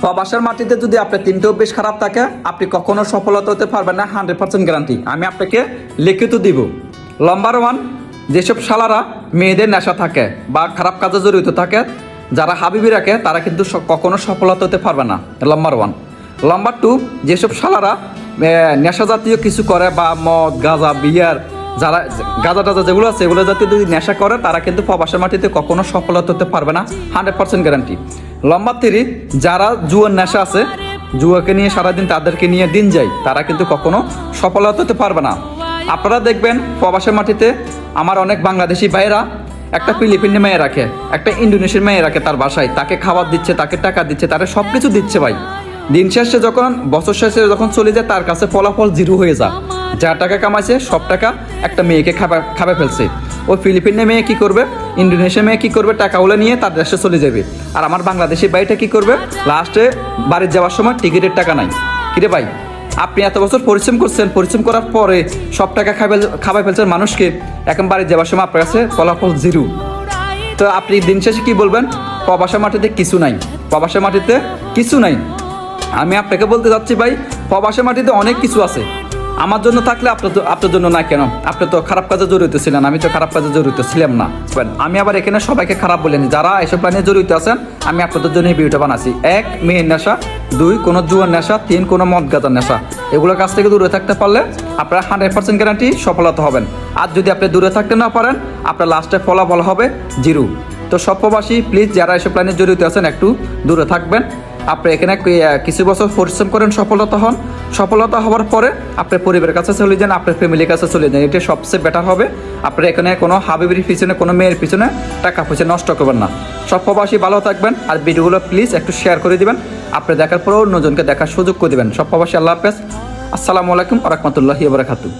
প্রবাসের মাটিতে যদি আপনার তিনটে অভ্যেস খারাপ থাকে আপনি কখনো সফলতা হতে পারবেন না, 100% গ্যারান্টি আমি আপনাকে লিখিত দিব। নাম্বার 1, যেসব শালারা মেয়েদের নেশা থাকে বা খারাপ কাজে জড়িত থাকে, যারা হাবিবি রাখে, তারা কিন্তু কখনো সফলতা হতে পারবে না, নাম্বার 1। নাম্বার 2, যেসব শালারা নেশা জাতীয় কিছু করে বা মদ গাঁজা বিয়ার, যারা গাঁজা টাজা যেগুলো আছে এগুলো জাতীয় যদি নেশা করে তারা কিন্তু প্রবাসের মাটিতে কখনো সফলতা হতে পারবে না, 100% গ্যারান্টি। নাম্বার 3, যারা জুয়ার নেশা আছে, জুয়াকে নিয়ে সারাদিন তাদেরকে নিয়ে দিন যায়, তারা কিন্তু কখনো সফলতা হতে পারবে না। আপনারা দেখবেন প্রবাসের মাটিতে আমার অনেক বাংলাদেশি ভাইয়েরা একটা ফিলিপিনি মেয়ে রাখে, একটা ইন্দোনেশিয়ান মেয়ে রাখে তার বাসায়, তাকে খাবার দিচ্ছে, তাকে টাকা দিচ্ছে, তারা সব কিছু দিচ্ছে ভাই। দিন শেষে যখন বছর শেষে যখন চলে যায় তার কাছে ফলাফল জিরো হয়ে যায়। যা টাকা কামাইছে সব টাকা একটা মেয়েকে খাবে ফেলছে। ওই ফিলিপিনের মেয়ে কি করবে, ইন্দোনেশিয়ার মেয়ে কি করবে, টাকাগুলো নিয়ে তার দেশে চলে যাবে। আর আমার বাংলাদেশি ভাইটা কি করবে, লাস্টে বাড়ি যাওয়ার সময় টিকিটের টাকা নাই। কিরে ভাই, আপনি এত বছর পরিশ্রম করছেন, পরিশ্রম করার পরে সব টাকা খাবাই ফেলছেন মানুষকে, এখন বাড়ি যাওয়ার সময় আপনার কাছে ফলাফল জিরো। তো আপনি দিন শেষে কি বলবেন, প্রবাসের মাটিতে কিছু নাই, প্রবাসের মাটিতে কিছু নাই। আমি আপনাকে বলতে চাচ্ছি ভাই, প্রবাসের মাটিতে অনেক কিছু আছে। আমার জন্য থাকলে আপনার জন্য না কেন? আপনি তো খারাপ কাজে জড়িত ছিলেন, আমি তো খারাপ কাজে জড়িত ছিলাম না। আমি আবার এখানে সবাইকে খারাপ বলিনি, যারা এসব প্ল্যানে জড়িত আছেন আমি আপনাদের জন্য এই ভিডিওটা বানাচ্ছি। 1, মেয়ের নেশা, 2, কোনো জুয়ার নেশা, 3, কোনো মদ গাঁজার নেশা। এগুলোর কাছ থেকে দূরে থাকতে পারলে আপনারা 100% গ্যারান্টি সফলতা হবেন। আর যদি আপনি দূরে থাকতে না পারেন, আপনার লাস্টে ফলাফল হবে জিরো। তো সব প্রবাসী প্লিজ যারা এসব প্ল্যানে জড়িত আছেন একটু দূরে থাকবেন। আপনি এখানে কিছু বছর পরিশ্রম করেন, সফলতা হন, সফলতা হওয়ার পরে আপনার পরিবারের কাছে চলে যান, আপনার ফ্যামিলির কাছে চলে যান, এটা সবচেয়ে বেটার হবে। আপনার এখানে কোনো হাবিবির পিছনে, কোনো মেয়ের পিছনে টাকা পয়সা নষ্ট করবেন না। সব প্রবাসী ভালো থাকবেন, আর ভিডিওগুলো প্লিজ একটু শেয়ার করে দিবেন। আপনি দেখার পরেও অন্যজনকে দেখার সুযোগ করে দেবেন। সব প্রবাসী আল্লাহ হাফেজ, আসসালামু আলাইকুম ওয়া রাহমাতুল্লাহি ওয়া বারাকাতুহু।